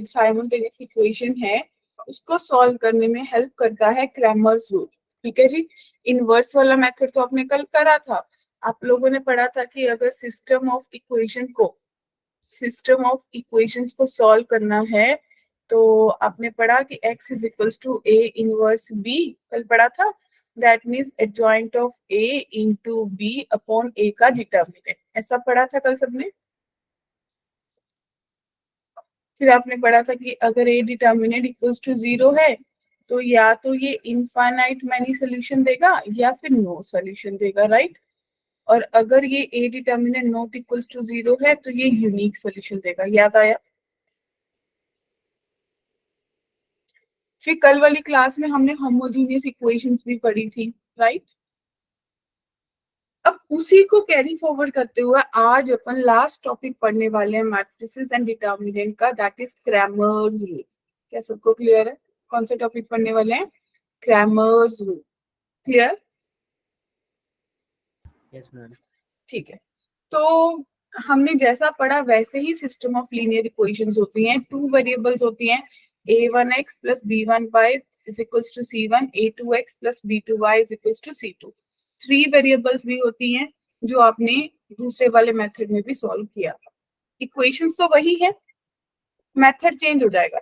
Simultaneous equation है उसको solve करने में हेल्प करता है क्रैमर्स रूल। ठीक है जी। इनवर्स वाला मेथड तो आपने कल करा था। आप लोगों ने पढ़ा था कि अगर सिस्टम ऑफ इक्वेशंस को सॉल्व करना है तो आपने पढ़ा कि x is equals to a inverse b, कल पढ़ा था। That means adjoint of a into b upon a का डिटर्मिनेंट, ऐसा पढ़ा था कल सबने। फिर आपने पढ़ा था कि अगर a डिटर्मिनेंट इक्वल्स टू 0 है तो या तो ये इनफाइनाइट मैनी सोल्यूशन देगा या फिर नो सोल्यूशन देगा, राइट। और अगर ये a determinant not equals to 0 है तो ये यूनिक सोल्यूशन देगा, याद आया। फिर कल वाली क्लास में हमने होमोजीनियस इक्वेशंस भी पढ़ी थी, राइट। अब उसी को कैरी फॉरवर्ड करते हुए आज अपन लास्ट टॉपिक पढ़ने वाले हैं मैट्रिसेस एंड डिटर्मिनेंट का, दैट इज क्रैमर्स रूल। क्या सबको क्लियर है कौन सा टॉपिक पढ़ने वाले हैं? Cramer's rule. Clear? Yes ma'am. ठीक है। तो हमने जैसा पढ़ा वैसे ही सिस्टम ऑफ लीनियर इक्वेशंस होती हैं। टू वेरिएबल्स होती हैं, a1x plus b1y is equals to c1, a2x plus b2y is equals to c2। Three variables भी होती हैं जो आपने दूसरे वाले मेथड में भी सॉल्व किया। इक्वेशंस तो वही है, मेथड चेंज हो जाएगा।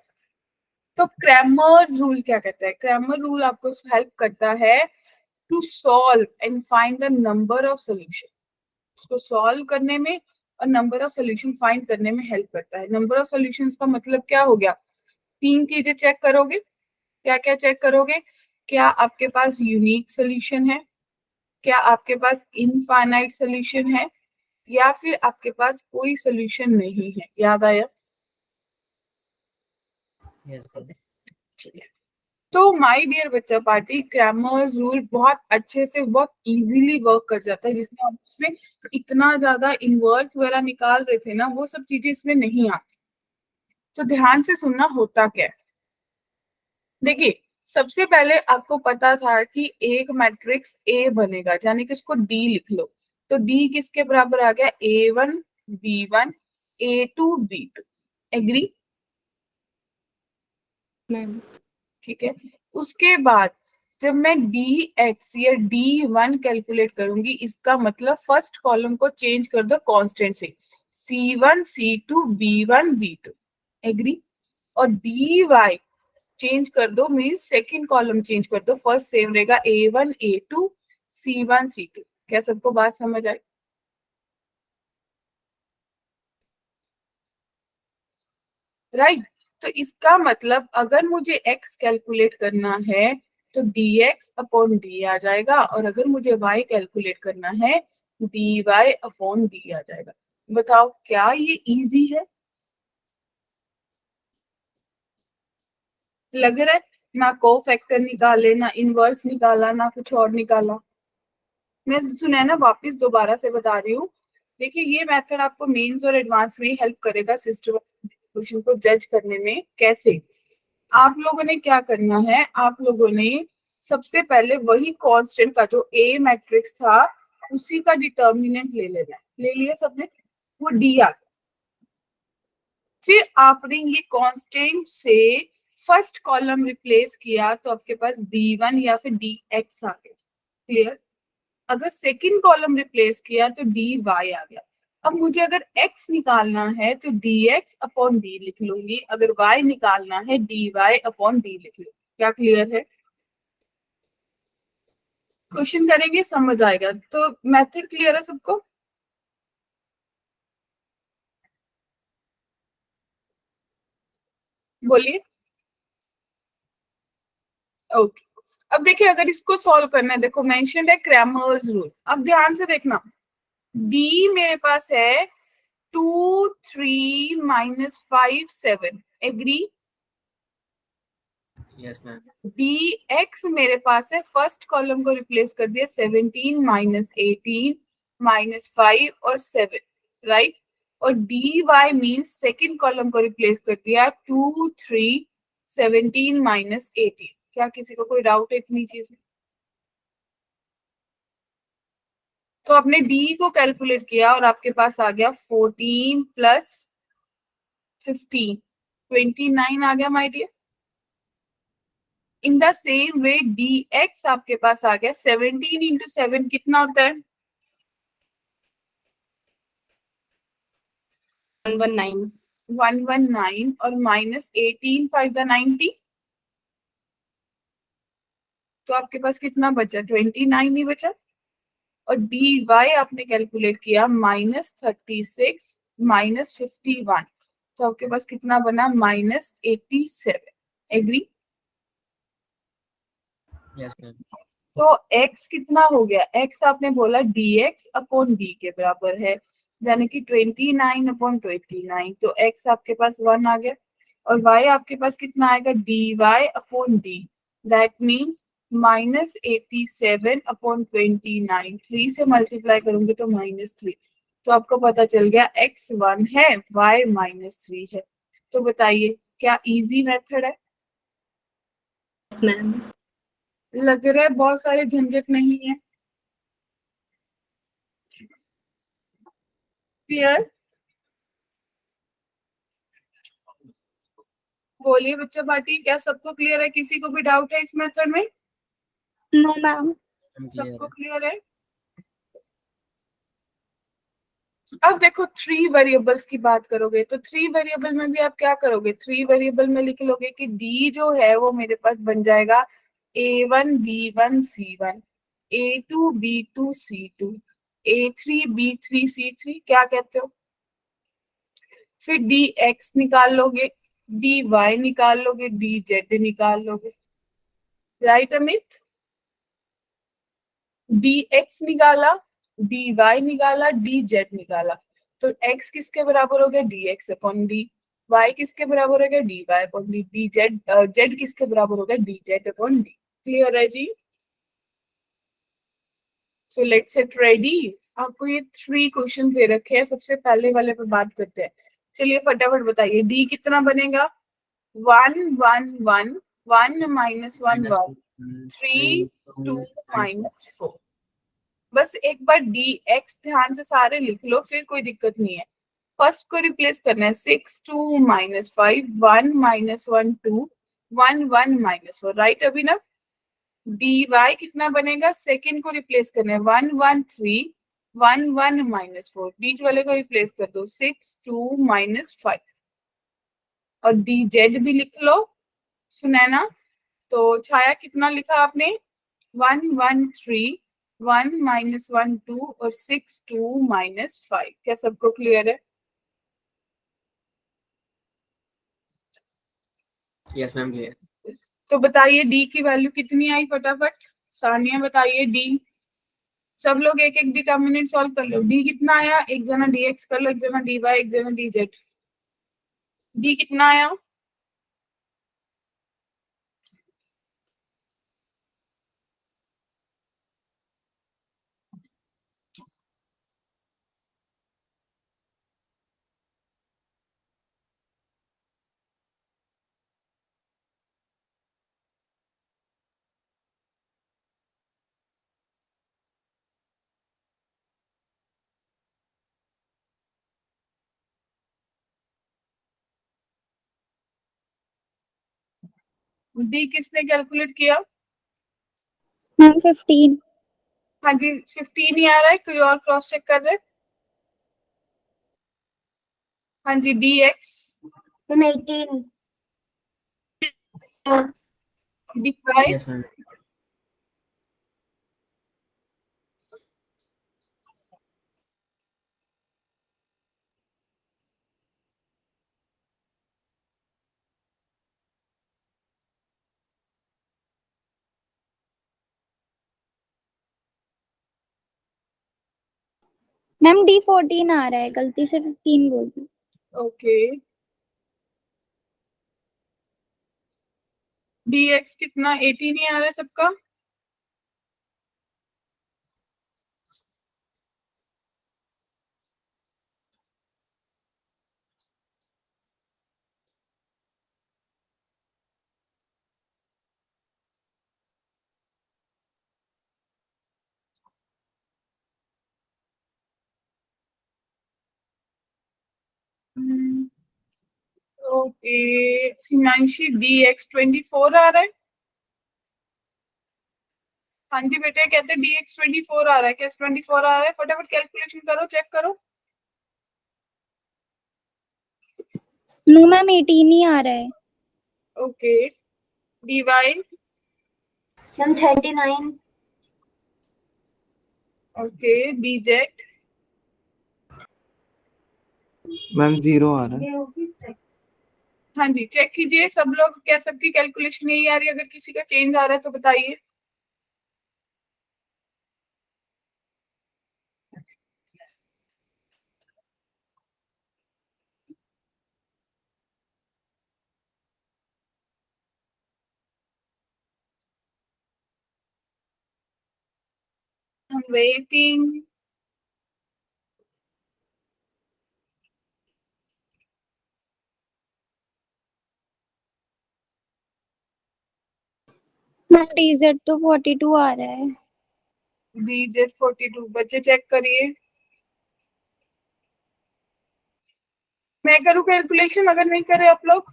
तो क्रैमर्स रूल क्या कहता है? क्रैमर रूल आपको हेल्प करता है to solve and find the number of solution. उसको सॉल्व करने में और नंबर ऑफ सोल्यूशन फाइंड करने में हेल्प करता है। नंबर ऑफ सोल्यूशंस का मतलब क्या हो गया? तीन चीजें चेक करोगे। क्या क्या चेक करोगे? क्या आपके पास यूनिक सोल्यूशन है, क्या आपके पास इनफाइनाइट सोल्यूशन है, या फिर आपके पास कोई सोल्यूशन नहीं है। याद आया? Yes ma'am. ठीक है। तो माय डियर बच्चा पार्टी, क्रैमर्स रूल बहुत अच्छे से बहुत इजीली वर्क कर जाता है, जिसमें आप उसमें इतना ज्यादा इनवर्स वगैरह निकाल रहे थे ना, वो सब चीजें इसमें नहीं आती। तो ध्यान से सुनना होता क्या है। देखिए, सबसे पहले आपको पता था कि एक मैट्रिक्स ए बनेगा, यानी कि उसको डी लिख लो। तो डी किसके बराबर आ गया? a1 b1 a2 b2। Agree? Ma'am ठीक है। उसके बाद जब मैं डी एक्स या डी वन कैलकुलेट करूंगी, इसका मतलब फर्स्ट कॉलम को चेंज कर दो कांस्टेंट से, c1 c2 b1 b2। Agree? और डी वाई चेंज कर दो, मीन्स सेकेंड कॉलम चेंज कर दो, फर्स्ट सेम रहेगा a1 a2 c1 c2। क्या सबको बात समझ आई? राइट। तो इसका मतलब अगर मुझे x कैलकुलेट करना है तो dx अपॉन डी आ जाएगा, और अगर मुझे y कैलकुलेट करना है dy अपॉन डी आ जाएगा। बताओ क्या ये इजी है? लग रहा है? ना को फैक्टर निकाले, ना इनवर्स निकाला, ना कुछ और निकाला। मैं सुना है ना, वापस दोबारा से बता रही हूँ। देखिए, ये मेथड आपको मेंस और एडवांस में हेल्प करेगा सिस्टम क्वेश्चन को जज करने में। कैसे? आप लोगों ने क्या करना है, आप लोगों ने सबसे पहले वही कांस्टेंट का जो ए मैट्रिक्स था उसी का डिटर्मिनेंट ले लेना है। ले लिया सबने? वो डी आ गया। फिर आपने ये कांस्टेंट से फर्स्ट कॉलम रिप्लेस किया तो आपके पास d1 या फिर dx आ गया। क्लियर? अगर सेकंड कॉलम रिप्लेस किया तो dy आ गया। अब मुझे अगर x निकालना है तो dx अपॉन डी लिख लूंगी, अगर y निकालना है dy अपॉन डी लिख लूंगी। क्या क्लियर है? क्वेश्चन करेंगे समझ आएगा। तो मेथड क्लियर है सबको? बोलिए। ओके। अब देखिए, अगर इसको सॉल्व करना है, देखो मेंशन्ड है क्रैमर्स रूल। अब ध्यान से देखना, डी मेरे पास है 2 3 minus 5 7। Agree? Yes ma'am. D X मेरे पास है, फर्स्ट कॉलम को रिप्लेस कर दिया 17 माइनस 18 माइनस 5 और 7, राइट। और D Y means second column को रिप्लेस कर दिया 2 3 17 माइनस 18। क्या किसी को कोई डाउट है इतनी चीज में? तो आपने डी को कैलकुलेट किया और आपके पास आ गया 14 प्लस 15, 29 आ गया my dear. In the same way dx आपके पास आ गया। 17 इंटू 7 कितना होता है? 119। 119 और माइनस 18 5 द 90, तो आपके पास कितना बचा? 29 ही बचा। और डी वाई आपने कैलकुलेट किया -36 -51, तो आपके पास कितना बना? -87। एग्री? Yes ma'am. तो x कितना हो गया? x आपने बोला dx अपॉन d के बराबर है, यानी कि 29/29, तो x आपके पास 1 आ गया। और y आपके पास कितना आएगा? dy upon d, that means -87/29। 3 से मल्टीप्लाई करूंगी तो -3, तो आपको पता चल गया x 1 है, y -3 है। तो बताइए क्या इजी मेथड है? Yes ma'am. लग रहा है बहुत सारे झंझट नहीं है। क्लियर? बोलिए बच्चा पार्टी, क्या सबको क्लियर है? किसी को भी डाउट है इस मेथड में? No ma'am. सबको क्लियर है? अब देखो, 3 वेरिएबल्स की बात करोगे तो 3 वेरिएबल में भी आप क्या करोगे? 3 वेरिएबल में लिख लोगे कि डी जो है वो मेरे पास बन जाएगा A1 B1 C1, A2 B2 C2, A3 B3 C3। क्या कहते हो? फिर डी एक्स निकाल लोगे, डी वाई निकाल लोगे, डी जेड निकाल लोगे। राइट अमित? डी एक्स निकाला, डी वाई निकाला, डी जेड निकाला, तो एक्स किसके बराबर हो गया? D X upon D. Y किसके बराबर हो गया? D Y upon D. D Z, Z किसके बराबर हो गया? D Z upon D. Clear है जी? So let's get ready. आपको ये 3 क्वेश्चन दे रखे हैं, सबसे पहले वाले पे बात करते हैं। चलिए फटाफट बताइए, डी कितना बनेगा? 1 1 1, 1 -1 1, 3 2 -4। बस एक बार डी एक्स ध्यान से सारे लिख लो, फिर कोई दिक्कत नहीं है। फर्स्ट को रिप्लेस करना है, 6 2 -5, 1 -1 2, 1 1 -4। राइट अभिनव? डी वाई कितना बनेगा? सेकेंड को रिप्लेस करना है, 1 1 3, 1 1 -4। बीच वाले को रिप्लेस कर दो, 6 2 -5। और डी जेड भी लिख लो सुनैना। तो छाया कितना लिखा आपने? 1 1 3, 1 -1 2 और 6 2 -5। क्या सबको क्लियर है? Yes ma'am clear. तो बताइए डी की वैल्यू कितनी आई? फटाफट सानिया बताइए डी। सब लोग एक एक डिटर्मिनेंट सॉल्व कर लो। डी कितना आया? एक जना डी एक्स कर लो, एक जना डी वाई, एक जना डी जेड। डी कितना आया? डी किसने कैलकुलेट किया? मैम 15। हाँ जी 15 ही आ रहा है, कोई और क्रॉस चेक कर रहे? हाँ जी D X. Ma'am 18। D Y. Yes ma'am. Ma'am D14 आ रहा है, गलती से 15 बोल दी। ओके, डी एक्स कितना? 18 ही आ रहा है सबका? ओके हिमांशी dx 24 आ रहा है। हाँ जी बेटे कहते हैं dx 24 आ रहा है, कैसे 24 आ रहा है, फटाफट कैलकुलेशन करो, चेक करो। नो मैम 18 ही आ रहा है। Okay dy ma'am 39। Okay dz ma'am 0 आ रहा है। हाँ जी चेक कीजिए सब लोग, क्या सबकी कैलकुलेशन यही आ रही है? अगर किसी का चेंज आ रहा है तो बताइए। I'm waiting. मैम DZ तो 42 आ रहा है। dz 42 बच्चे चेक करिए। मैं करूँ कैलकुलेशन अगर नहीं करे आप लोग?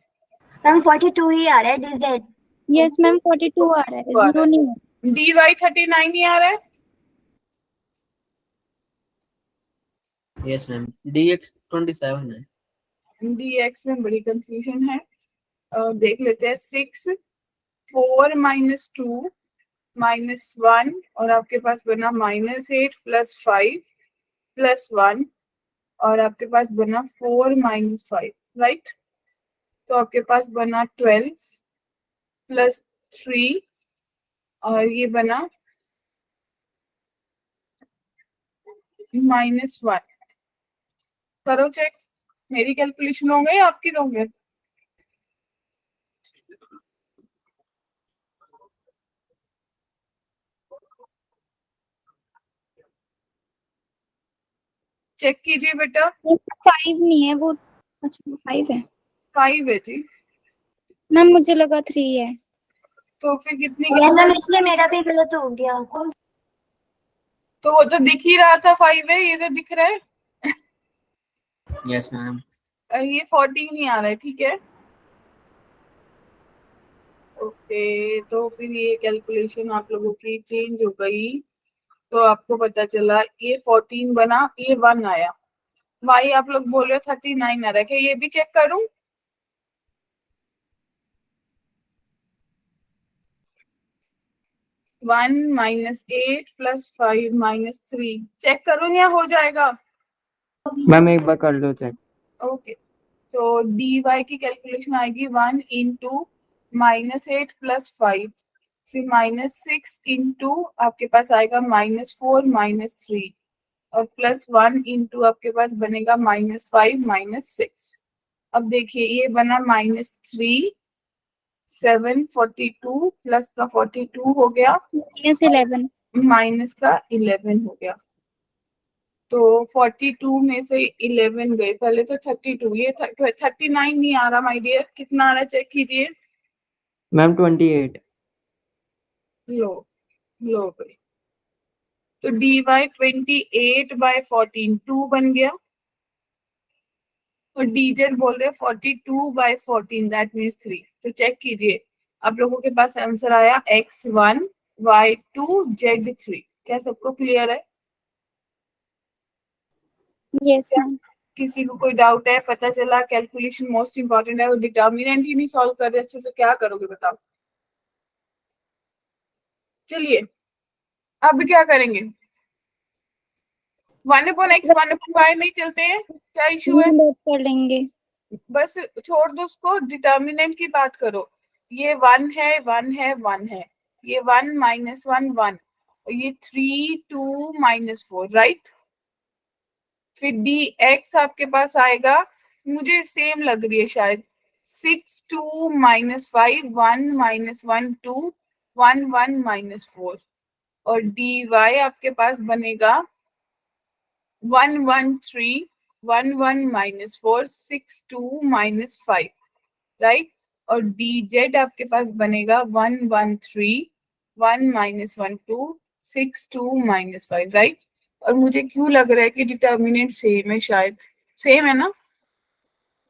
मैम 42 ही आ रहा है डीजेड। यस मैम 42 आ रहा है, 0 नहीं है। dy 39 ही आ रहा है। Yes, ma'am. DX 27 है. dx में बड़ी कंफ्यूजन है। देख लेते हैं 6 4 माइनस 2 माइनस 1 और आपके पास बना -8 प्लस 5 प्लस 1 और आपके पास बना 4 माइनस 5, राइट? तो आपके पास बना 12 प्लस 3 और ये बना -1। करो चेक, मेरी कैलकुलेशन होंगे या आपकी होंगे? चेक कीजिए बेटा। 5 नहीं है वो, अच्छा 5 है 5 है जी। मैम, मुझे लगा 3 है। तो फिर कितनी मैम इसलिए मेरा भी गलत हो गया। तो वो तो दिख ही रहा था 5 है, ये तो दिख रहा है। Yes, ma'am. ये 14 ही आ रहा है, ठीक है। ओके तो फिर ये कैलकुलेशन आप लोगों की चेंज हो गई, तो आपको पता चला ये 14 बना, ये 1 आया। वाई आप लोग बोल रहे हो 39 आ रहा है, क्या ये भी चेक करूं? वन -8 प्लस 5 -3 चेक करूं या हो जाएगा? मैम एक बार कर लो चेक। ओके तो dy की कैलकुलेशन आएगी 1 इंटू -8 प्लस 5 फिर -6 इंटू आपके पास आएगा -4 -3 और प्लस 1 इंटू आपके पास बनेगा -5 -6। अब देखिए ये बना -3 7 42 प्लस का 42 हो गया, -11। माइनस का 11 हो गया। तो 42 में से 11 गए, पहले तो 32, ये 39 नहीं आ रहा माय डियर, कितना आ रहा है चेक कीजिए। मैम 28। लो लो गई, तो dy 28/14 2 बन गया और dz बोल रहे 42/14 दैट मीन्स 3। तो चेक कीजिए आप लोगों के पास आंसर आया x1 y2 z3। क्या सबको क्लियर है? Yes ma'am. किसी को कोई डाउट है? पता चला कैलकुलेशन मोस्ट इंपॉर्टेंट है, वो डिटर्मिनेंट ही नहीं सॉल्व कर रहे अच्छे से, क्या करोगे बताओ? चलिए अब क्या करेंगे, 1/x 1/y में ही चलते हैं, क्या इशू है? बात कर लेंगे। बस छोड़ दो उसको, डिटर्मिनेंट की बात करो। ये 1 है 1 है 1 है, ये 1 -1 1 और ये 3 2 -4, राइट? फिर dx आपके पास आएगा, मुझे सेम लग रही है शायद, 6 2 -5 1 -1 2 1 1 -4 और dy आपके पास बनेगा 1 1 3 1 1 -4 6 2 -5, राइट? और dz आपके पास बनेगा 1 1 3 1 -1 2 6 2 -5, राइट? और मुझे क्यों लग रहा है कि डिटर्मिनेंट सेम है, शायद सेम है ना?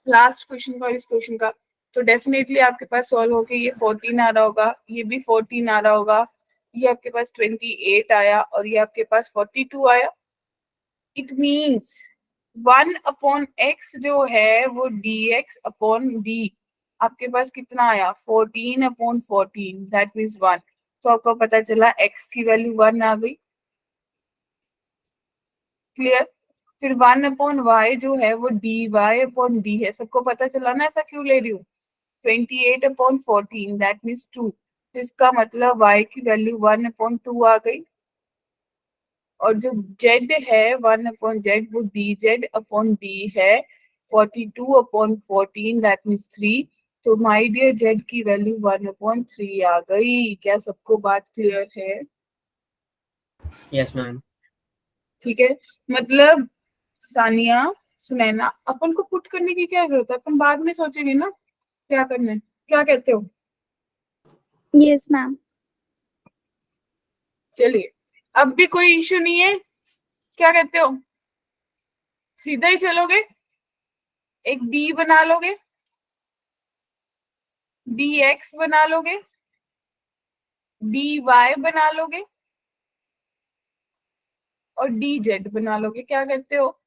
लास्ट क्वेश्चन का और इस क्वेश्चन का, तो डेफिनेटली आपके पास सॉल्व होके ये 14 आ रहा होगा, ये भी 14 आ रहा होगा, ये आपके पास 28 आया और ये आपके पास 42 आया। इट मीन्स 1/x जो है वो dx/d आपके पास कितना आया 14/14, दैट मीन्स 1। तो आपको पता चला x की वैल्यू 1 आ गई। क्लियर। फिर 1/y जो है वो dy/d है, सबको पता चला ना ऐसा क्यों ले रही हूँ। 28/14 दैट मीन्स 2, तो इसका मतलब y की वैल्यू 1/2 आ गई। और जो z है 1/z वो dz/d है 42/14 दैट मीन्स 3। तो माय डियर z की वैल्यू 1/3 आ गई। क्या सबको बात क्लियर है? Yes ma'am. ठीक है, मतलब सानिया सुनैना अपन को पुट करने की क्या जरूरत है, अपन बाद में सोचेंगे ना क्या करना है। क्या कहते हो? Yes ma'am. चलिए, अब भी कोई इश्यू नहीं है, क्या कहते हो? सीधा ही चलोगे, एक d बना लोगे, dx बना लोगे, dy बना लोगे और dz बना लोगे। क्या कहते हो?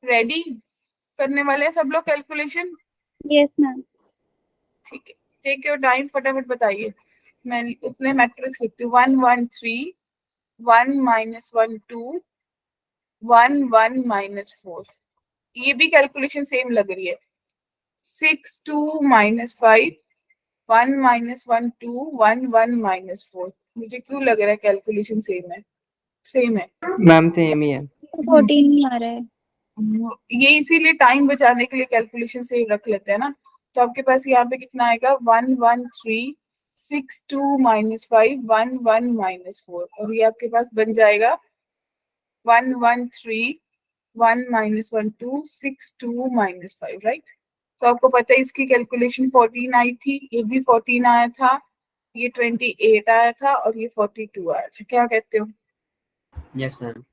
रेडी करने वाले हैं सब लोग कैलकुलेशन? Yes ma'am. ठीक है, टेक योर टाइम, फटाफट बताइए। मैं उतने मैट्रिक्स लिखती हूँ। 1 1 3, 1 -1 2, 1 1 -4। ये भी कैलकुलेशन सेम लग रही है। 6 2 -5, 1 -1 2, 1 1 -4। मुझे क्यों लग रहा है कैलकुलेशन सेम है? सेम है मैम सेम ही है। 14 ही आ रहा है। ये, इसीलिए टाइम बचाने के लिए कैलकुलेशन सेम रख लेते हैं ना। तो आपके पास यहाँ पे कितना आएगा 1 1 3, 6 2 -5, 1 1 -4। और ये आपके पास बन जाएगा 1 1 3, 1 -1 2, 6 2 -5, राइट। तो आपको पता है इसकी कैलकुलेशन 14 आई थी, ये भी 14 आया था, ये 28 आया था और ये 42 आया था। क्या कहते हो? Yes ma'am.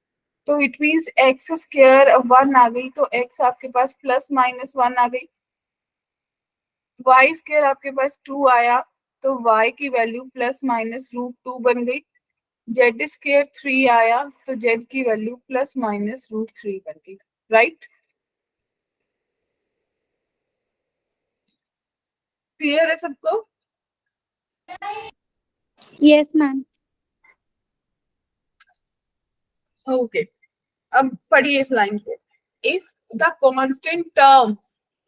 तो इट मीन्स एक्स स्क्वायर 1 आ गई, तो एक्स आपके पास +-1 आ गई। वाई स्क्वायर आपके पास 2 आया, तो y की वैल्यू +-√2 बन गई। जेड स्क्वायर 3 आया, तो z की वैल्यू +-√3 बन गई, राइट। क्लियर है सबको? Yes ma'am. ओके, अब पढ़िए इस लाइन को। If the constant term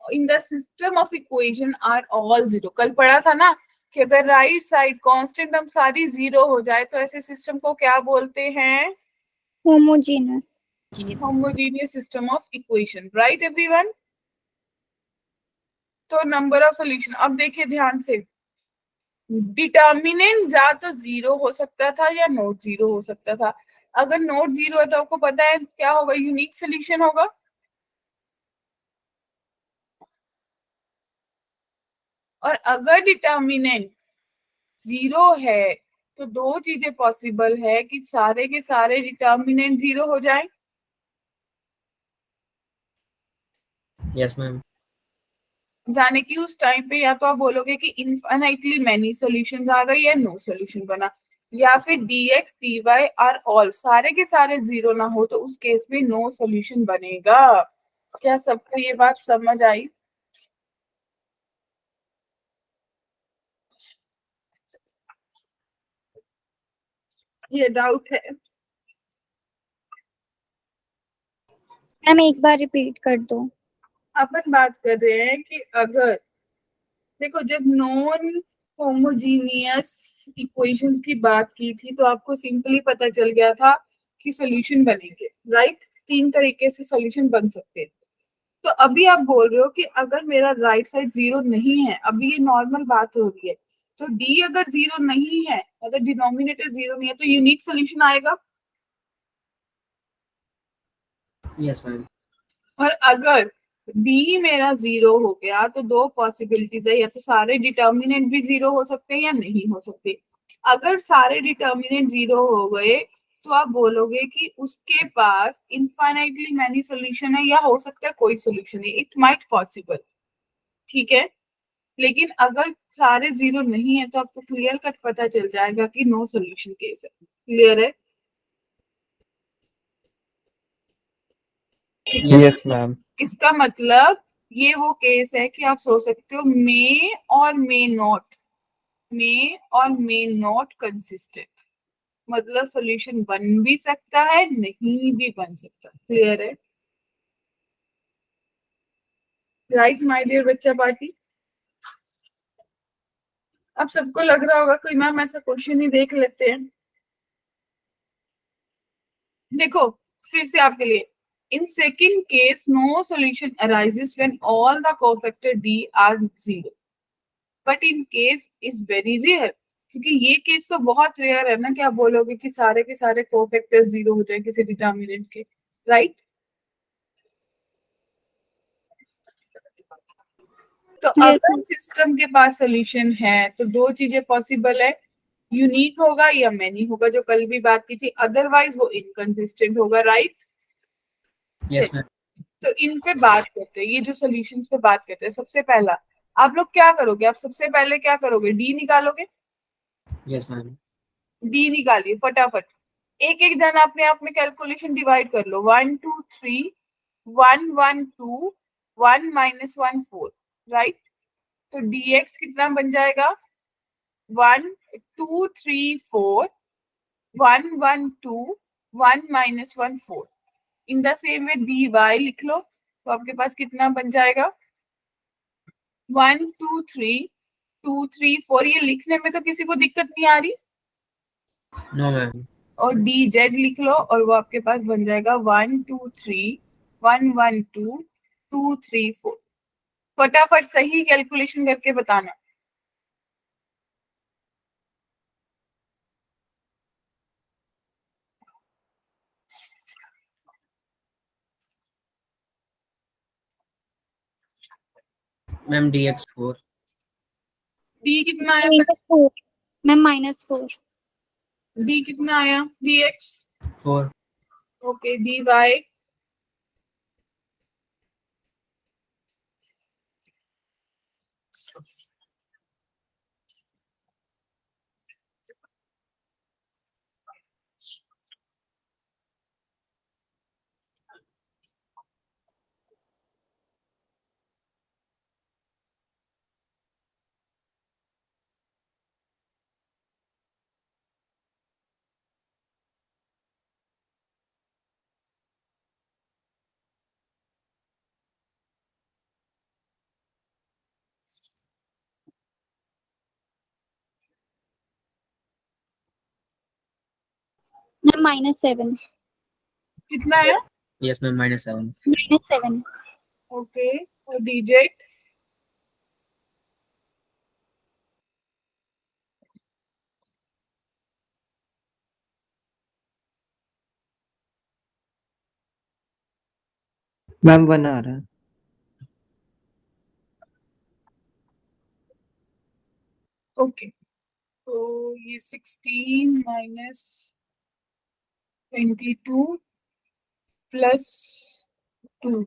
in the system of equation are all zero. कल पढ़ा था ना कि अगर राइट साइड कांस्टेंट टर्म सारी जीरो हो जाए तो ऐसे सिस्टम को क्या बोलते हैं? Homogeneous. Homogeneous system of equation, right everyone. तो नंबर ऑफ सॉल्यूशन, अब देखिए ध्यान से, डिटर्मिनेंट या तो जीरो हो सकता था या नॉट जीरो हो सकता था। अगर नॉट जीरो है तो आपको पता है क्या होगा, यूनिक सोल्यूशन होगा। और अगर डिटर्मिनेंट जीरो है तो दो चीजें पॉसिबल है कि सारे के सारे डिटर्मिनेंट जीरो हो जाए। Yes ma'am. जाने की उस टाइम पे या तो आप बोलोगे कि इनफाइनाइटली मेनी सॉल्यूशंस आ गए या नो सॉल्यूशन बना, या फिर dx dy आर ऑल सारे के सारे जीरो ना हो तो उस केस में नो सॉल्यूशन बनेगा। क्या सबको ये बात समझ आई? ये डाउट है? मैम एक बार रिपीट कर दो। अपन बात कर रहे हैं कि अगर देखो, जब नॉन होमोजीनियस इक्वेशंस की बात की थी तो आपको सिंपली पता चल गया था कि सॉल्यूशन बनेंगे, राइट। तीन तरीके से सॉल्यूशन बन सकते हैं। तो अभी आप बोल रहे हो कि अगर मेरा राइट साइड जीरो नहीं है, अभी ये नॉर्मल बात हो रही है, तो डी अगर जीरो नहीं है, मतलब डिनोमिनेटर जीरो नहीं है, तो यूनिक सोल्यूशन आएगा। Yes ma'am. और अगर डी मेरा जीरो हो गया तो दो पॉसिबिलिटीज है, या तो सारे डिटर्मिनेंट भी जीरो हो सकते हैं या नहीं हो सकते। अगर सारे डिटर्मिनेंट जीरो हो गए तो आप बोलोगे कि उसके पास इनफाइनाइटली मैनी सॉल्यूशन है, या हो सकता है कोई सॉल्यूशन है, इट माइट पॉसिबल, ठीक है। लेकिन अगर सारे जीरो नहीं है तो आपको क्लियर कट पता चल जाएगा कि नो सॉल्यूशन केस है। क्लियर है? ठीक है। Yes ma'am. इसका मतलब ये वो केस है कि आप सोच सकते हो मे और मे नॉट, मे और मे नॉट कंसिस्टेंट, मतलब सॉल्यूशन बन भी सकता है, नहीं भी बन सकता। क्लियर है? राइट माय डियर बच्चा पार्टी। अब सबको लग रहा होगा कोई मैम ऐसा क्वेश्चन ही देख लेते हैं। देखो फिर से आपके लिए, in second case no solution arises when all the cofactor D are zero, but in case is very rare, क्योंकि ये केस तो बहुत रेयर है ना कि आप बोलोगे कि सारे के सारे कोफैक्टर्स जीरो हो जाए किसी डिटर्मिनेंट के, राइट? तो Yes, अगर सिस्टम के पास सॉल्यूशन है तो दो चीजें पॉसिबल है, यूनिक होगा या मैनी होगा, जो कल भी बात की थी, अदरवाइज वो इनकंसिस्टेंट होगा, राइट? Yes, ma'am. तो इन पे बात करते हैं, ये जो सॉल्यूशंस पे बात करते हैं। सबसे पहला आप लोग क्या करोगे, आप सबसे पहले क्या करोगे, डी निकालोगे। Yes, ma'am. डी निकालिए फटाफट, एक एक जन अपने आप में कैलकुलेशन डिवाइड कर लो। 1 2 3 1 1 2 1 -1 4, राइट? तो dx कितना बन जाएगा, 1 2 3 4 1 1 2 1 -1 4। इन द सेम वे dy लिख लो, तो आपके पास कितना बन जाएगा, 1 2 3 2 3 4। ये लिखने में तो किसी को दिक्कत नहीं आ रही? No, ma'am. और dz लिख लो, और वो आपके पास बन जाएगा 1 2 3 1 1 2 2 3 4। फटाफट सही कैलकुलेशन करके बताना। Ma'am, DX 4. d कितना आया, -4 मैम -4 d कितना आया, dx, 4. ओके, dy मैम -7 कितना आया, Yes, ma'am. -7. -7 ओके, और dz मैम 1 आ रहा है। ओके। तो ये 16 -22 +2,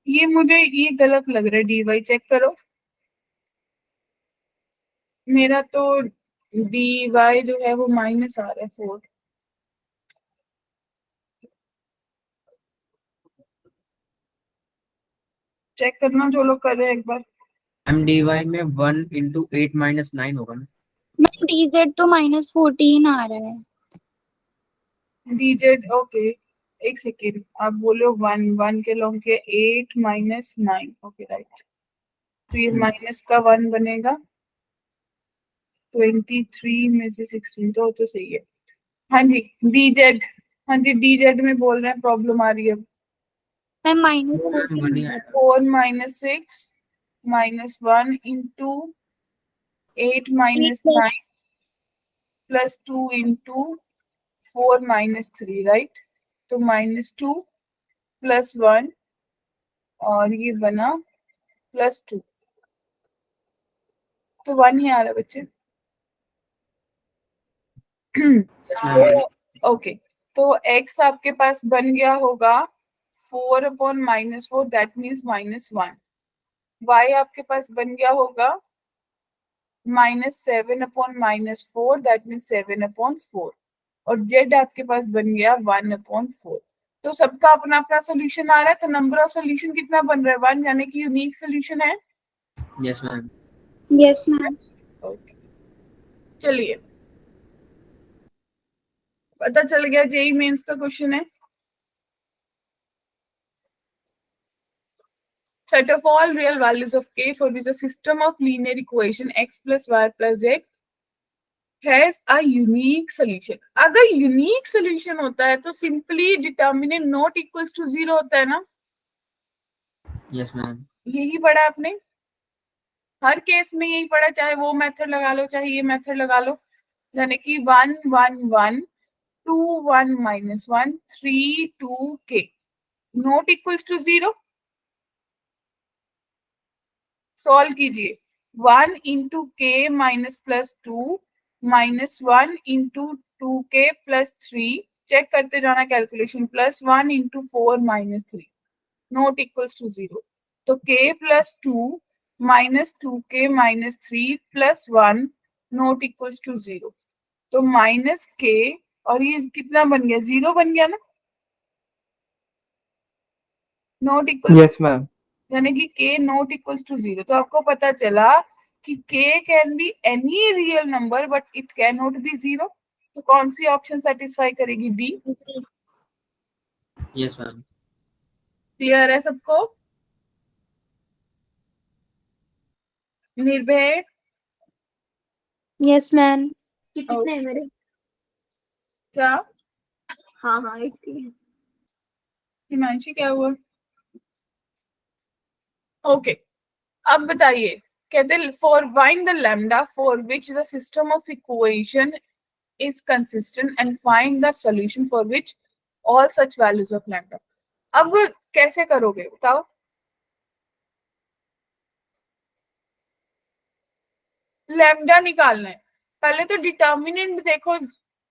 ये मुझे ये गलत लग रहा है, dy चेक करो। मेरा तो dy जो है वो माइनस आ रहा है 4। चेक करना जो लोग कर रहे हैं एक बार। Ma'am, DY में 1 into 8 minus 9 होगा ना? मैम dz तो -14 आ रहा है। dz ओके, एक सेकेंड, आप बोलो 1 1 के लॉन्ग के 8 -9, ओके राइट। तो ये माइनस का 1 बनेगा, 23 में से 16 तो सही है। हाँ जी dz, हाँ जी dz में बोल रहे हैं प्रॉब्लम आ रही है। Ma'am No, ma'am. 1 ही -14 आएगा. 4 -6 -1 इंटू 8 -9 +2 इंटू 4 -3, राइट? तो -2 +1, और ये बना +2, तो 1 ही आ रहा है बच्चे। Yes ma'am. ओके, तो x आपके पास बन गया होगा 4/-4, दैट मीन्स -1। y आपके पास बन गया होगा -7/-4, दैट मीन्स 7/4। और z आपके पास बन गया 1/4। तो सबका अपना अपना सोल्यूशन आ रहा है, तो नंबर ऑफ सोल्यूशन कितना बन रहा है? 1, यानी कि यूनिक सोल्यूशन है। Yes ma'am. Yes ma'am. Okay, चलिए, पता चल गया जेई मेंस का क्वेश्चन है। Set of all real values of k for which a system of linear equation x plus y plus z has a unique solution। अगर unique solution होता है तो simply determinant not equals to 0 होता है ना। Yes ma'am. यही पढ़ा आपने, हर केस में यही पढ़ा, चाहे वो मेथड लगा लो चाहे ये मेथड लगा लो। यानी कि 1 1 1 2 1 -1 3 2 k not equals to 0। Solve कीजिए। 1 into K minus plus 2 -1 into 2k plus 3, check करते जाना calculation, +1 into 4 -3 not equals to 0। तो k plus 2 -2k -3 plus 1 not equals to 0। तो माइनस k, और ये कितना बन गया? 0 बन गया ना, नॉट इक्वल, यस मैम। यानी कि k नॉट इक्वल्स टू 0। तो आपको पता चला कि k can be any real number but it can not be 0। तो कौन सी ऑप्शन सेटिस्फाई करेगी? डी। Yes ma'am. क्लियर है सबको? निर्भय? Yes ma'am. कितने हैं मेरे? क्या हाँ हाँ, 80 है। हिमांशी, क्या हुआ? ओके, अब बताइए, कहते for find the lambda for which the system of equation is consistent and find the solution for which all such values of lambda। अब कैसे करोगे बताओ? लैम्डा निकालना है, पहले तो डिटर्मिनेंट देखो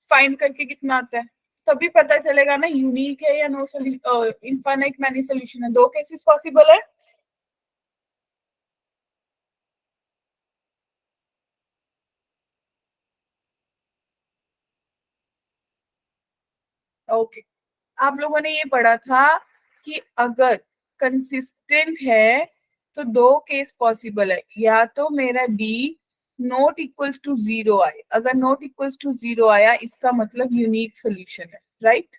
फाइंड करके कितना आता है, तभी पता चलेगा ना यूनिक है या नो इनफाइनाइट मैनी सोल्यूशन है। दो केसेस पॉसिबल है। ओके, आप लोगों ने ये पढ़ा था कि अगर कंसिस्टेंट है तो दो केस पॉसिबल है, या तो मेरा डी नॉट इक्वल्स टू 0 आए, अगर नॉट इक्वल्स टू 0 आया इसका मतलब यूनिक सोल्यूशन है, राइट।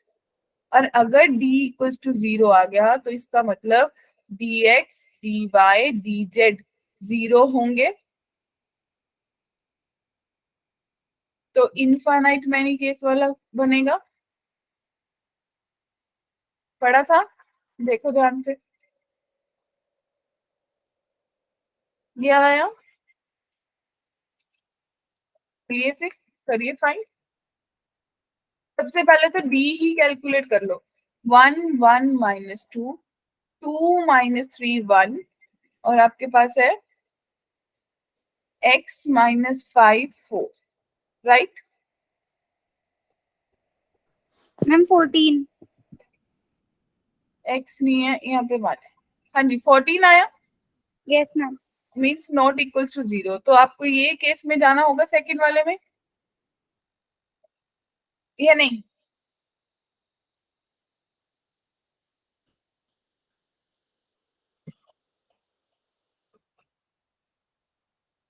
और अगर d इक्वल्स टू 0 आ गया तो इसका मतलब dx dy dz 0 होंगे। तो इनफाइनाइट मैनी केस वाला बनेगा, पढ़ा था, देखो ध्यान से, याद आया? ये फिक्स करिए फाइन। सबसे पहले तो d ही कैलकुलेट कर लो। 1 1 -2 2 -3 1, और आपके पास है x -5 4, राइट। मैम 14। x नहीं है यहाँ पे, 1 है। हाँ जी, 14 आया, yes ma'am. Means not equals to 0। तो आपको ये केस में जाना होगा सेकंड वाले में, या नहीं?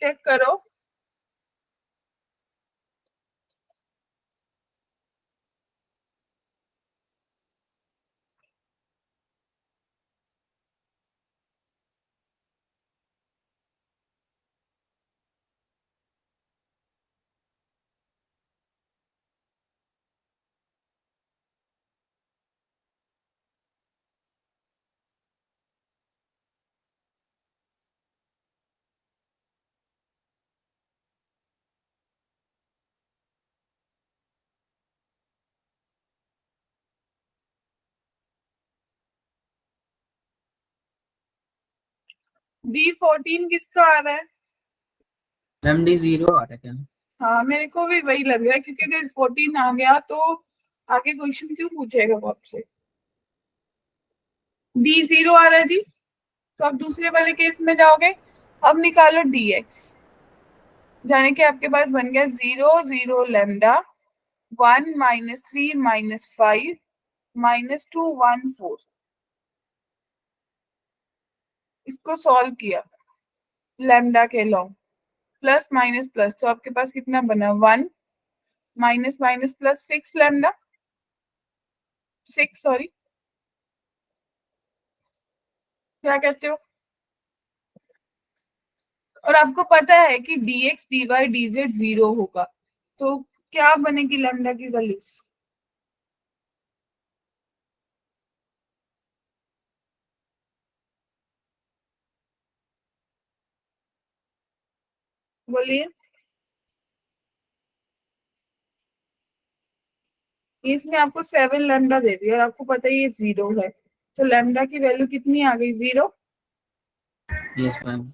चेक करो। D14 किसका आ रहा है? मैम डी 0 आ रहा है क्या? हाँ मेरे को भी वही लग रहा है, क्योंकि अगर 14 आ गया तो आगे क्वेश्चन क्यों पूछेगा वो आपसे। डी 0 आ रहा है जी, तो आप दूसरे वाले केस में जाओगे। अब निकालो dx, जाने के आपके पास बन गया 0 0 लैम्डा 1 -3 -5 -2 1 4। इसको सॉल्व किया लैम्डा के लॉन्ग, प्लस माइनस प्लस, तो आपके पास कितना बना 1 minus minus plus 6 lambda 6 sorry, क्या कहते हो। और आपको पता है कि dx dy dz 0 होगा, तो क्या बनेगी लैम्डा की वैल्यूज। बोलिए। इसने आपको 7 लैम्डा दे दिया और आपको पता है ये 0 है, तो लैम्डा की वैल्यू कितनी आ गई 0। Yes ma'am.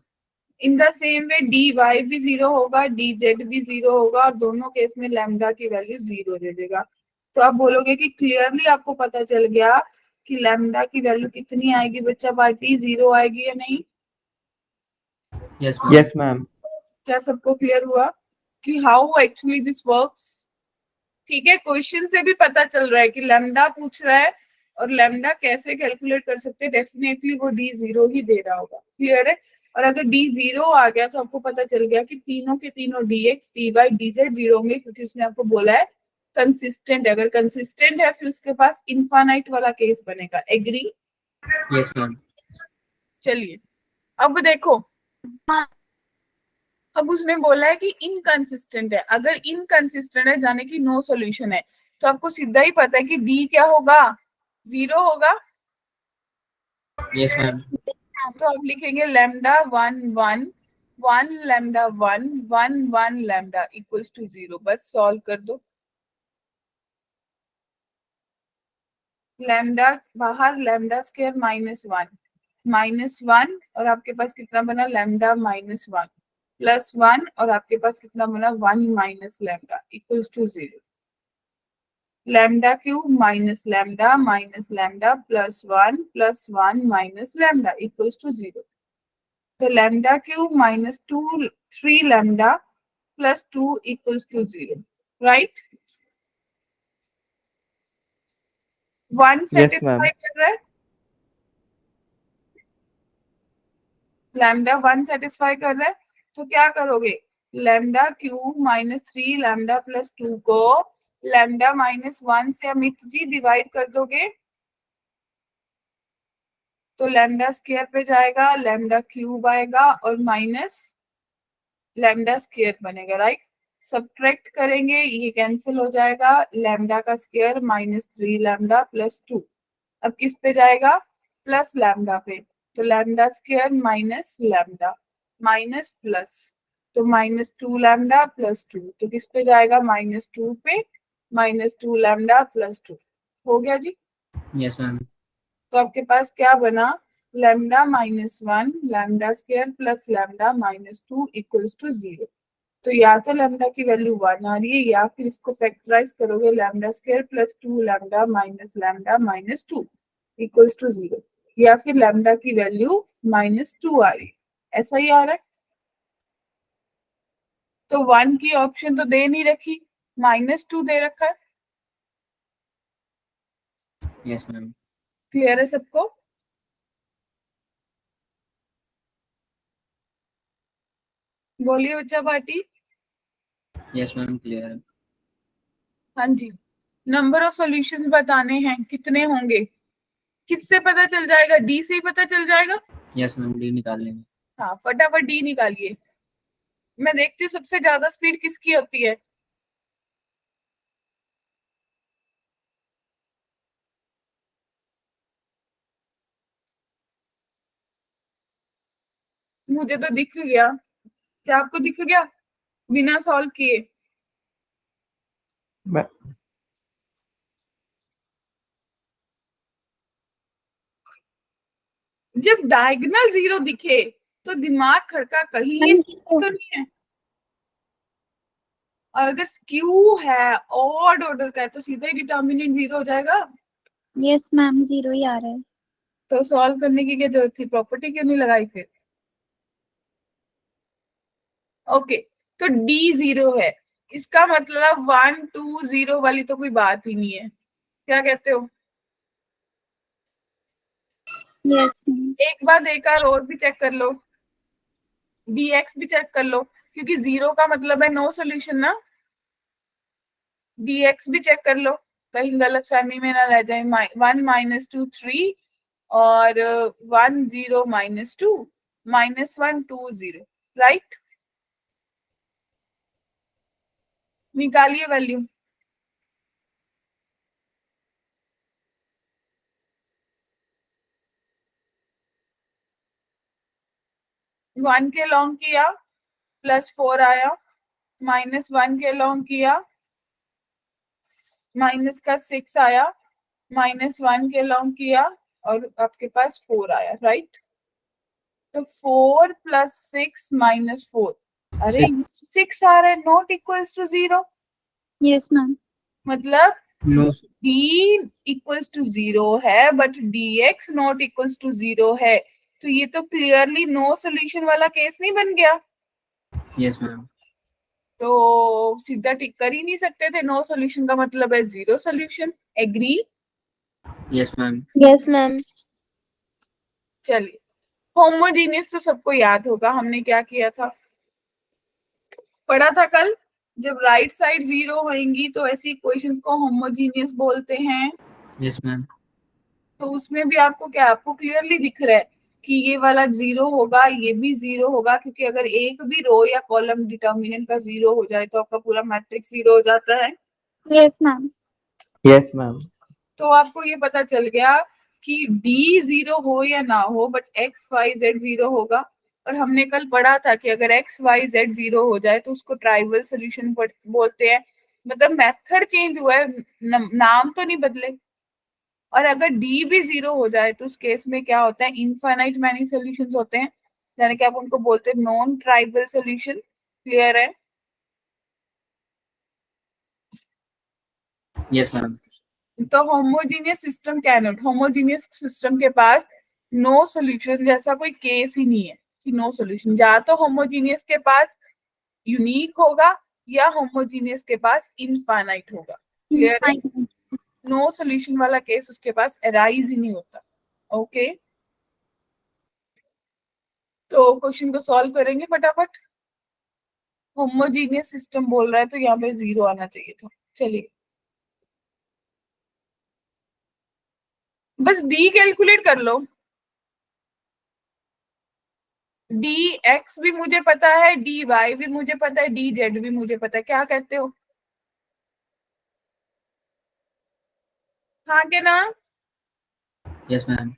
In the same way D Y भी 0 होगा, डी जेड भी 0 होगा, और दोनों केस में लैम्डा की वैल्यू 0 दे देगा। तो आप बोलोगे कि क्लियरली आपको पता चल गया कि लैम्डा की वैल्यू कितनी आएगी बच्चा पार्टी, 0 आएगी या नहीं। Yes ma'am. Yes ma'am. क्या सबको क्लियर हुआ कि हाउ एक्चुअली दिस वर्क्स। ठीक है, क्वेश्चन से भी पता चल रहा है कि लैम्डा पूछ रहा है, और लैम्डा कैसे कैलकुलेट कर सकते हैं, डेफिनेटली वो डी 0 ही दे रहा होगा। क्लियर है। और अगर डी 0 आ गया तो आपको पता चल गया कि तीनों के तीनों dx dy dz 0 होंगे, क्योंकि उसने आपको बोला है कंसिस्टेंट है। अगर कंसिस्टेंट है फिर उसके पास इनफाइनाइट वाला केस बनेगा। एग्री। Yes ma'am. चलिए अब देखो, अब उसने बोला है कि इनकंसिस्टेंट है। अगर इनकंसिस्टेंट है जाने की नो सॉल्यूशन है, तो आपको सीधा ही पता है कि डी क्या होगा 0 होगा। Yes ma'am. तो आप लिखेंगे lambda 1 1 1 lambda 1 1 1 lambda equals to 0। बस सॉल्व कर दो। लैम्डा बाहर, लैम्डा स्क्वायर -1 और आपके पास कितना बना लैम्डा -1 +1 और आपके पास कितना बना 1 minus lambda equals to 0। Lambda cube minus lambda +1 minus lambda equals to 0। तो lambda cube -2 3 lambda +2 equals to 0, right. 1 yes ma'am. Satisfy कर रहा है, लैम्डा 1 सेटिस्फाई कर रहा है, तो क्या करोगे लैम्डा क्यूब -3 लैम्डा +2 को लैम्डा -1 से अमित जी डिवाइड कर दोगे, तो लैम्डा स्क्वायर पे जाएगा, लैम्डा क्यूब आएगा और माइनस लैम्डा स्क्वायर बनेगा, राइट। सब्ट्रैक्ट करेंगे, ये कैंसिल हो जाएगा, लैम्डा का स्क्वायर -3 लैम्डा +2। अब किस पे जाएगा प्लस लैम्डा पे, तो lambda square minus lambda minus plus, तो -2 लैम्डा +2, तो किस पे जाएगा -2 पे, -2 लैम्डा +2। हो गया जी। Yes ma'am. तो आपके पास क्या बना lambda -1 lambda square plus lambda -2 equals to 0। तो या तो लैम्डा की वैल्यू 1 आ रही है, या फिर इसको फैक्टराइज करोगे lambda square +2 lambda lambda -2 equals to 0, या फिर लैम्डा की वैल्यू -2 आ रही है, ऐसा ही आ रहा है। तो 1 की ऑप्शन तो दे नहीं रखी, -2 दे रखा है। Yes ma'am. क्लियर है सबको। बोलिए बच्चा पार्टी। यस मैम क्लियर है। हाँ जी, नंबर ऑफ सॉल्यूशंस बताने हैं, कितने होंगे किससे पता चल जाएगा, डी से ही पता चल जाएगा। यस मैम डी निकाल लेंगे। हाँ फटाफट डी निकालिए। मैं देखती हूँ सबसे ज्यादा स्पीड किसकी होती है। मुझे तो दिख गया, क्या आपको दिख गया बिना सॉल्व किए। मै- जब डायगोनल 0 दिखे तो दिमाग खड़का कहीं ये तो नहीं है। और अगर स्क्यू है, ऑड ऑर्डर का है, तो सीधा ही डिटर्मिनेंट 0 हो जाएगा। यस मैम, 0 ही आ रहा है। तो सॉल्व करने की क्या जरूरत थी, प्रॉपर्टी क्यों नहीं लगाई फिर? ओके, तो डी 0 है, इसका मतलब 1 2 0 वाली तो कोई बात ही नहीं है। क्या कहते हो? Yes ma'am. एक बार एक बार और भी चेक कर लो, dx भी चेक कर लो, क्योंकि 0 का मतलब है नो सॉल्यूशन ना। dx भी चेक कर लो, कहीं गलत फहमी में ना रह जाए। 1 -2 3 और 1 0 -2 -1 2 0, राइट? निकालिए वैल्यू। वन के लॉन्ग किया +4 आया, -1 के लॉन्ग किया माइनस का 6 आया, -1 के लॉन्ग किया और आपके पास 4 आया, राइट? तो 4 + 6 - 4, अरे 6 आ रहा है, not equals to 0, yes ma'am. मतलब नो d इक्वल्स टू 0 है but dx not equals to 0 है। तो ये तो क्लियरली नो सॉल्यूशन वाला केस नहीं बन गया? Yes ma'am. तो सीधा टिक कर ही नहीं सकते थे, नो सॉल्यूशन का मतलब है 0 solution. Agree? Yes ma'am. Yes ma'am. चलिए, होमोजीनियस तो सबको याद होगा, हमने क्या किया था, पढ़ा था कल, जब राइट साइड 0 होंगी तो ऐसी इक्वेशंस को होमोजीनियस बोलते हैं। Yes ma'am. तो उसमें भी आपको क्या, आपको क्लियरली दिख रहा है कि ये वाला 0 होगा, ये भी 0 होगा, क्योंकि अगर एक भी रो या कॉलम डिटर्मिनेंट का 0 हो जाए तो आपका पूरा मैट्रिक्स 0 हो जाता है। Yes ma'am. Yes ma'am. तो आपको ये पता चल गया कि डी 0 हो या ना हो बट एक्स वाई जेड 0 होगा। और हमने कल पढ़ा था कि अगर एक्स वाई जेड 0 हो जाए तो उसको ट्राइवल सोल्यूशन बोलते हैं, मतलब मेथड चेंज हुआ है, नाम तो नहीं बदले। और अगर डी भी 0 हो जाए तो उस केस में क्या होता है, इनफाइनाइट मैनी सॉल्यूशंस होते हैं, यानी कि आप उनको बोलते हैं नॉन ट्राइवल सॉल्यूशन। क्लियर है? Yes ma'am. तो homogeneous system cannot, homogeneous system के पास नो सॉल्यूशन जैसा कोई केस ही नहीं है कि नो सॉल्यूशन। या तो होमोजीनियस के पास यूनिक होगा या होमोजीनियस के पास इनफाइनाइट होगा। क्लियर है? नो सॉल्यूशन वाला केस उसके पास अराइज ही नहीं होता। ओके, तो क्वेश्चन को सॉल्व करेंगे फटाफट। होमोजीनियस सिस्टम बोल रहा है तो यहाँ पे 0 आना चाहिए था। चलिए, बस डी कैलकुलेट कर लो। डी एक्स भी मुझे पता है, डी वाई भी मुझे पता है, डी जेड भी मुझे पता है। क्या कहते हो? हाँ के ना? Yes ma'am.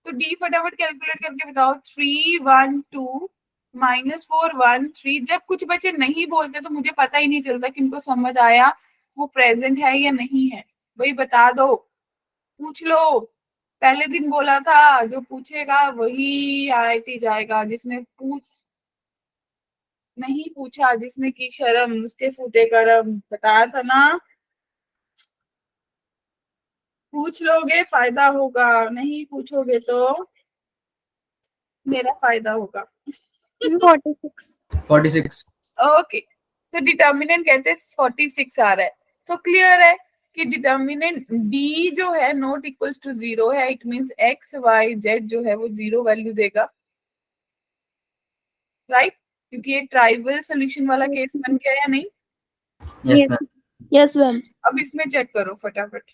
तो डी फटाफट कैलकुलेट करके बताओ। 3 1 2 -4 1 3। जब कुछ बच्चे नहीं बोलते तो मुझे पता ही नहीं चलता किनको समझ आया, वो प्रेजेंट है या नहीं है। वही बता दो, पूछ लो। पहले दिन बोला था जो पूछेगा वही आईआईटी जाएगा, जिसने नहीं पूछा, जिसने की शर्म उसके फूटे करम, बताया था ना। पूछ लोगे फायदा होगा, नहीं पूछोगे तो मेरा फायदा होगा। 46। 46। ओके, तो डिटर्मिनेंट कहते हैं 46 आ रहा है, तो क्लियर है कि डिटर्मिनेंट डी जो है नॉट इक्वल्स टू 0 है। It means X Y Z जो है वो 0 वैल्यू देगा, राइट? क्योंकि ये ट्राइवल सोल्यूशन वाला केस बन गया या नहीं? Yes ma'am. Yes ma'am. अब इसमें चेक करो फटाफट।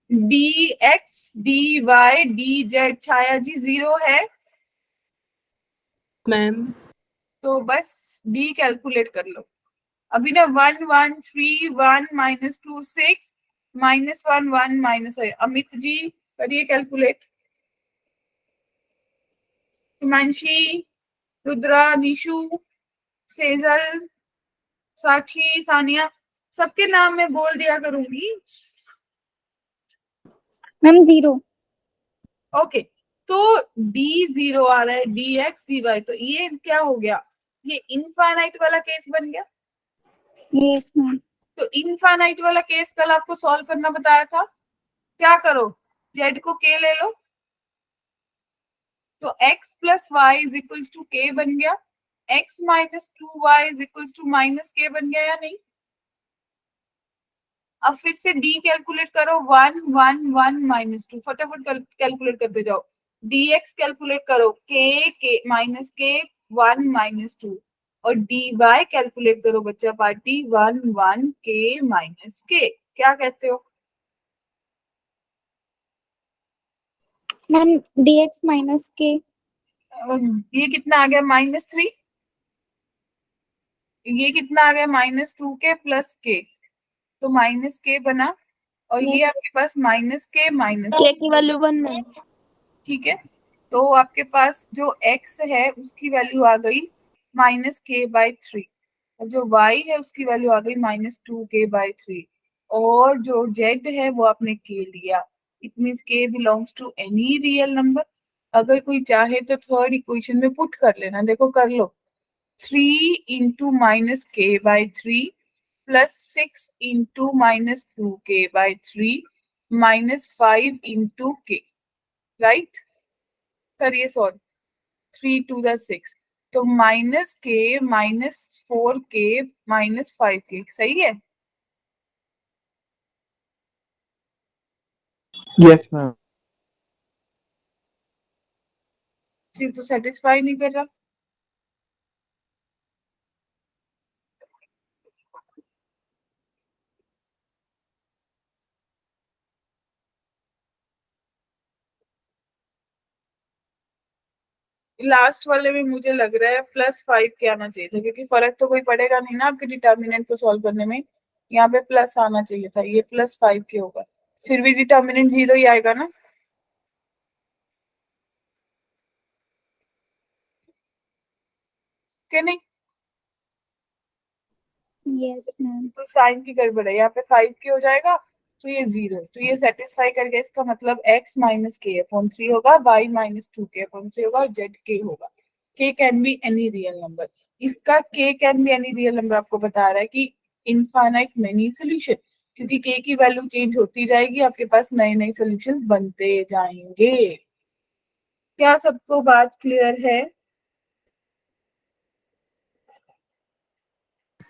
D X D Y D Z Chhaya ji 0 है, मैम। तो बस डी कैलकुलेट कर लो। अभी ना 1 1 3 1 -2 6 -1 1 -1। अमित जी करिए कैलकुलेट। हिमांशी, रुद्रा, निशु, सेजल, साक्षी, सानिया, सबके नाम मैं बोल दिया करूंगी। मैम 0। ओके, तो डी 0 आ रहा है, डी एक्स डी वाई, तो ये क्या हो गया, ये इनफाइनाइट वाला केस बन गया। Yes, ma'am. तो इनफाइनाइट वाला केस कल आपको सॉल्व करना बताया था, क्या करो, जेड को के ले लो, तो x plus Y is equals to K बन गया, x minus 2y is equals to minus K बन गया या नहीं। अब फिर से d कैलकुलेट करो, 1 1 1 माइनस 2, फटाफट कैलकुलेट करते जाओ, dx कैलकुलेट करो, के माइनस के 1 माइनस 2, और dy कैलकुलेट करो बच्चा पार्टी 1 1 के माइनस के, क्या कहते हो? Ma'am, dx minus k. ये कितना आ गया -3, ये कितना आ गया -2 के प्लस के, तो माइनस के बना, और ये Yes. आपके पास माइनस के माइनस, k की वैल्यू 1 मैम. ठीक है। तो आपके पास जो x है उसकी वैल्यू आ गई -k/3, और जो y है उसकी वैल्यू आ गई -2k/3, और जो z है वो आपने k लिया। It means k belongs to any real number. अगर कोई चाहे तो थर्ड इक्वेशन में पुट कर लेना, देखो कर लो, 3 into -k/3 plus 6 into -2k/3 -5 into k, right, करिए सॉल्व, 3 टू द 6, तो -k -4k -5k, सही है। Yes, ma'am. चीज तो सेटिस्फाई नहीं कर रहा। लास्ट वाले में मुझे लग रहा है +5 के आना चाहिए था, क्योंकि फर्क तो कोई पड़ेगा नहीं ना आपके डिटर्मिनेंट को सॉल्व करने में, यहाँ पे प्लस आना चाहिए था, ये +5 के होगा, फिर भी डिटर्मिनेंट 0 ही आएगा ना। क्या नहीं, Yes, ma'am. तो साइन की गड़बड़ है, यहाँ पे 5 के हो जाएगा, तो ये 0, तो ये सेटिस्फाई कर गया, इसका मतलब x माइनस k/3 होगा, y माइनस 2k/3 होगा, और z k होगा। k can be any real number, इसका k can be any real number आपको बता रहा है कि इनफाइनाइट मेनी सोल्यूशन, क्योंकि k की वैल्यू चेंज होती जाएगी, आपके पास नए नए सोल्यूशंस बनते जाएंगे। क्या सबको बात क्लियर है?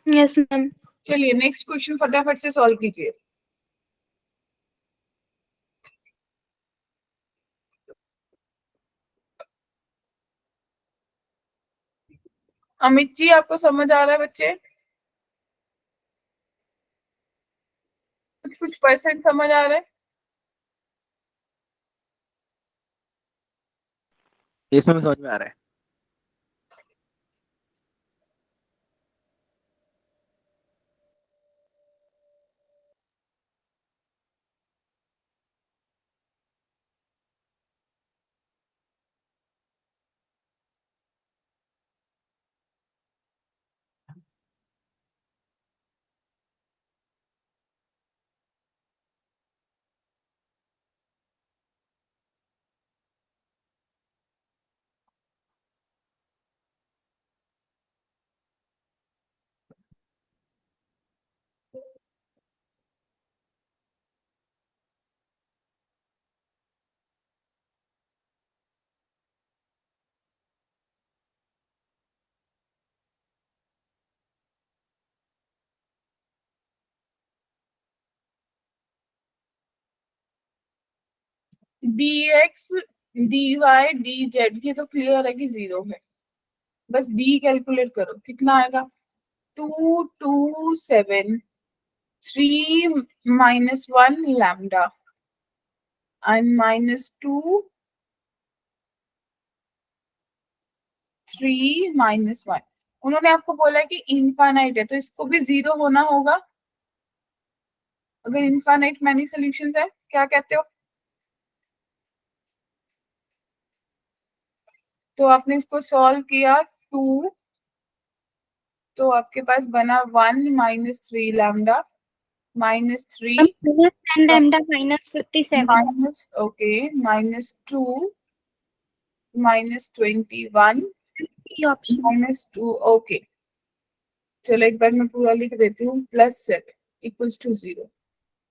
Yes, ma'am. चलिए नेक्स्ट क्वेश्चन फटाफट से सॉल्व कीजिए। अमित जी आपको समझ आ रहा है बच्चे? कुछ परसेंट समझ आ रहा है? इसमें समझ में आ रहा है। dx dy dz ये तो क्लियर है कि 0 है, बस d कैलकुलेट करो, कितना आएगा, 2 2 7 3 -1 लैम्डा एंड -2 3 -1। उन्होंने आपको बोला है कि इनफाइनाइट है, तो इसको भी 0 होना होगा, अगर इनफाइनाइट मैनी सॉल्यूशंस है, क्या कहते हो? तो आपने इसको सॉल्व किया 2, तो आपके पास बना 1 -3 lambda -3 Minus 10 lambda minus 57. -2 -21 The option. -2, okay. चलो एक बार मैं पूरा लिख देती हूँ, +7 इक्वल्स टू 0,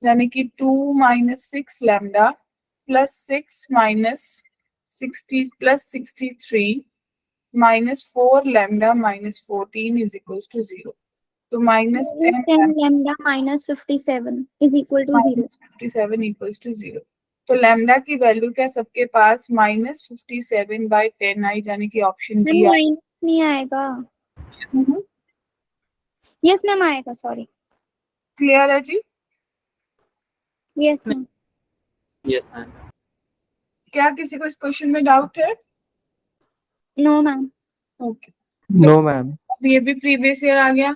यानी कि 2 minus 6 lambda plus 6 minus 60 plus 63 minus 4 lambda minus 14 is equals to 0. तो minus 10 10 lambda minus 57 is equal to 0. Minus 57 equals to 0. तो लैम्डा की वैल्यू क्या सबके पास -57/10 आई, यानी कि ऑप्शन मैम बी. माइनस नहीं आएगा. यस मैम आएगा, सॉरी. क्लियर है जी? Yes ma'am. Yes ma'am. क्या किसी को इस क्वेश्चन में डाउट है? No ma'am. Okay, no ma'am. अब ये भी प्रीवियस ईयर आ गया.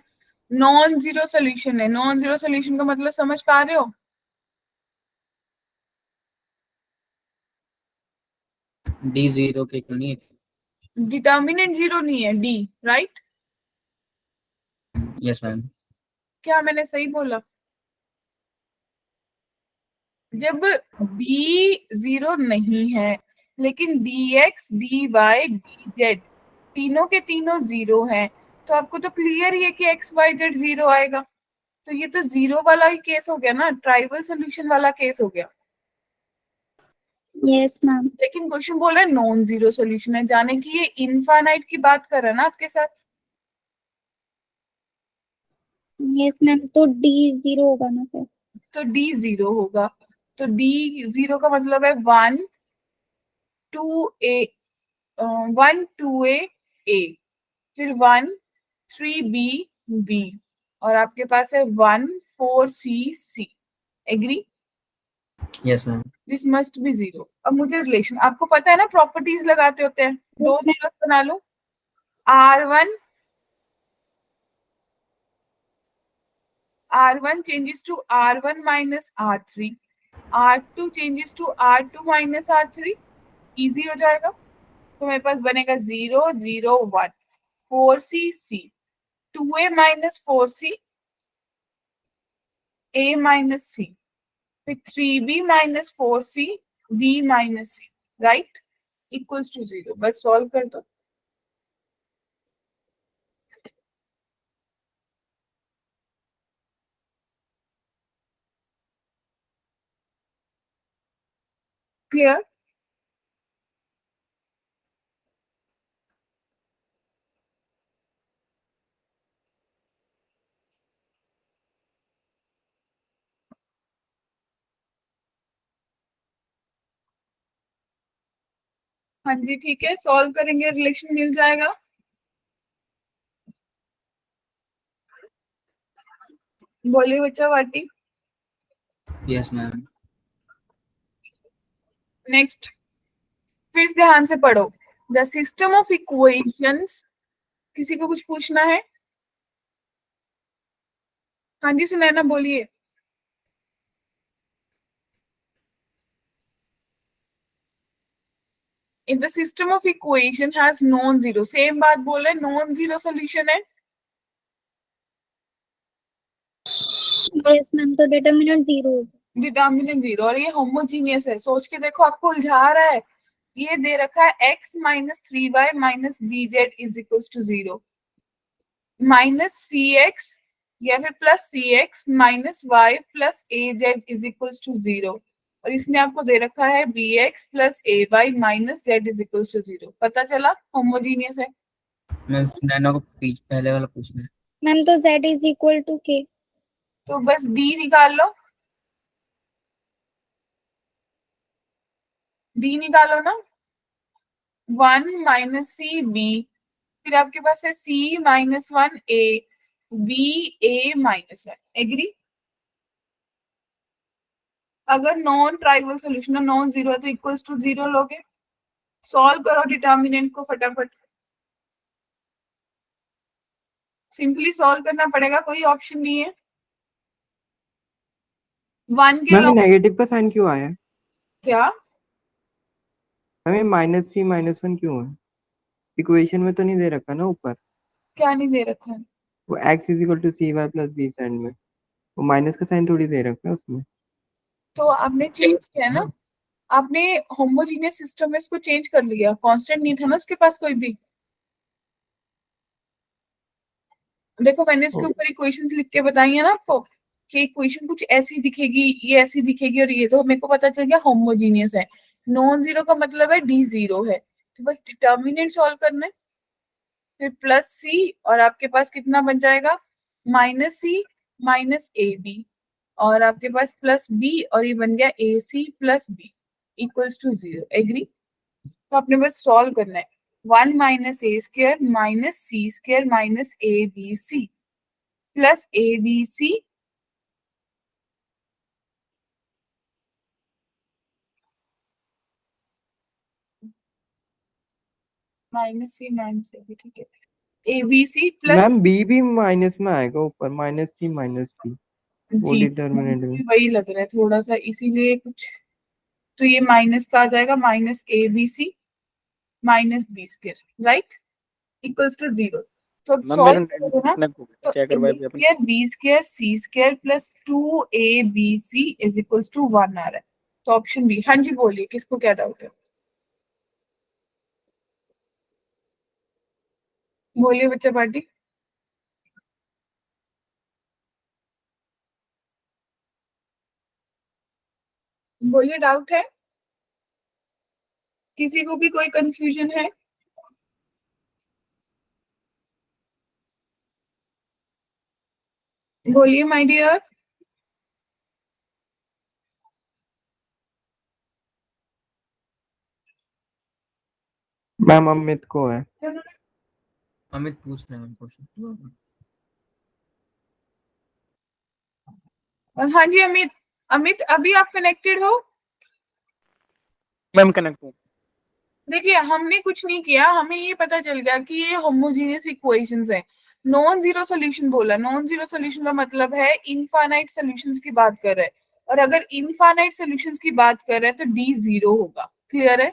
नॉन जीरो सोल्यूशन है. नॉन जीरो सोल्यूशन का मतलब समझ पा रहे हो? डी 0 के नहीं है. डिटर्मिनेंट जीरो नहीं है, डी, राइट? Yes ma'am. क्या मैंने सही बोला? जब b 0 नहीं है लेकिन dx dy dz तीनों के तीनों 0 हैं, तो आपको तो क्लियर ही है कि x y z 0 आएगा. तो ये तो 0 वाला ही केस हो गया ना, ट्राइवल सोल्यूशन वाला केस हो गया. Yes ma'am. लेकिन क्वेश्चन बोल रहा है नॉन जीरो सोल्यूशन है, जाने कि ये इनफाइनाइट की बात कर रहा है ना आपके साथ. Yes ma'am. तो डी 0 होगा ना सर? तो d 0 होगा. तो d 0 का मतलब है 1 2a 1 2a a, फिर 1 3b b, और आपके पास है 1 4c c. Agree? Yes ma'am. This must be 0. अब मुझे रिलेशन, आपको पता है ना प्रॉपर्टीज लगाते होते हैं, दो जीरो बना लो. R1 changes to R1 minus R3, R2 changes to R2 minus R3. Easy हो जाएगा. तो मेरे पास बनेगा 0 0 1 4c c 2a minus 4c a minus c, फिर 3b minus 4c b minus c, right? Equals to 0. बस solve कर दो. Clear? हाँ जी, ठीक है, सॉल्व करेंगे, रिलेशन मिल जाएगा. बोलिए बच्चा वाटी. Yes ma'am. नेक्स्ट, फिर से ध्यान से पढ़ो. The system of equations. किसी को कुछ पूछना है? हाँ जी सुनैना बोलिए. If the system of equation has non-zero, same बात बोल रहे, नॉन जीरो सोल्यूशन है. Yes ma'am. तो डिटर्मिनेंट 0 होगा. डिटर्मिनेंट 0, और ये होमोजीनियस है. सोच के देखो, आपको उलझा रहा है. ये दे रखा है x minus 3y minus bz is equal to 0, minus cx या फिर plus cx minus y plus az is equal to 0, और इसने आपको दे रखा है bx plus ay minus z is equal to 0. पता चला होमोजीनियस है. मैम नैनो को पहले वाला पूछना है. मैम तो z is equal to k. तो बस d निकाल लो. d निकालो ना. 1 माइनस सी बी, फिर आपके पास है c minus 1 a b a minus 1. Agree? अगर नॉन ट्राइवल सोल्यूशन है, नॉन जीरो है, तो इक्वल्स टू 0 लोगे. सॉल्व करो डिटर्मिनेंट को फटाफट. सिंपली सॉल्व करना पड़ेगा, कोई ऑप्शन नहीं है. 1 के मैम लोग नेगेटिव का साइन क्यों आया? क्या? मैम -c -1 क्यों है? इक्वेशन में तो नहीं दे रखा ना ऊपर. क्या नहीं दे रखा है? वो x = cy + b साइड में वो माइनस का साइन थोड़ी दे रखा है उसमें. तो आपने चेंज किया ना. आपने होमोजीनियस सिस्टम में इसको चेंज कर लिया. कांस्टेंट नहीं था ना उसके पास कोई भी. देखो मैंने इसके ऊपर इक्वेशंस लिख के बताई है ना आपको कि इक्वेशन कुछ ऐसी दिखेगी, ये ऐसी दिखेगी, और ये तो मेरे को पता चल गया होमोजीनियस है। नॉन जीरो का मतलब है डी जीरो है, तो बस डिटर्मिनेंट सॉल्व करना है। फिर प्लस सी, और आपके पास कितना बन जाएगा, minus C minus A B, और आपके पास प्लस बी, और ये बन गया A C plus B equals to zero. Agree? तो आपने बस सॉल्व करना है। 1 - a² minus c² minus A B C plus A B C minus A B, ठीक है, A B C plus, ma'am B भी माइनस में आएगा ऊपर, माइनस सी माइनस बी, वो जी डिटर्मिनेंट में। मुझे वही लग रहा है थोड़ा सा, इसीलिए कुछ। तो ये माइनस का आ जाएगा, minus A B C minus B square, right, equals to zero. तो अब मैम मेरा सॉल्व नेट करोगे ना, डिस्कनेक्ट हो गया, तो क्या ए करवाया अभी अपन? Square B square C square plus 2 a b c is equals to 1 आ रहा है। तो ऑप्शन बी। हाँ जी बोलिए, किसको क्या डाउट है? बोलिए बच्चा पार्टी। बोलिए, डाउट है? किसी को भी कोई कंफ्यूजन है? बोलिए माय डियर। मैम अमित को है। अमित पूछ रहे हैं क्वेश्चन। हाँ जी अमित। अमित अभी आप कनेक्टेड हो? मैम कनेक्ट हूँ। देखिए हमने कुछ नहीं किया, हमें ये पता चल गया कि ये होमोजेनियस इक्वेशंस है। नॉन जीरो सोल्यूशन बोला, नॉन जीरो सोल्यूशन का मतलब है इनफाइनाइट सॉल्यूशंस की बात कर रहे हैं, और अगर इनफाइनाइट सॉल्यूशंस की बात कर रहे हैं तो डी जीरो होगा। क्लियर है?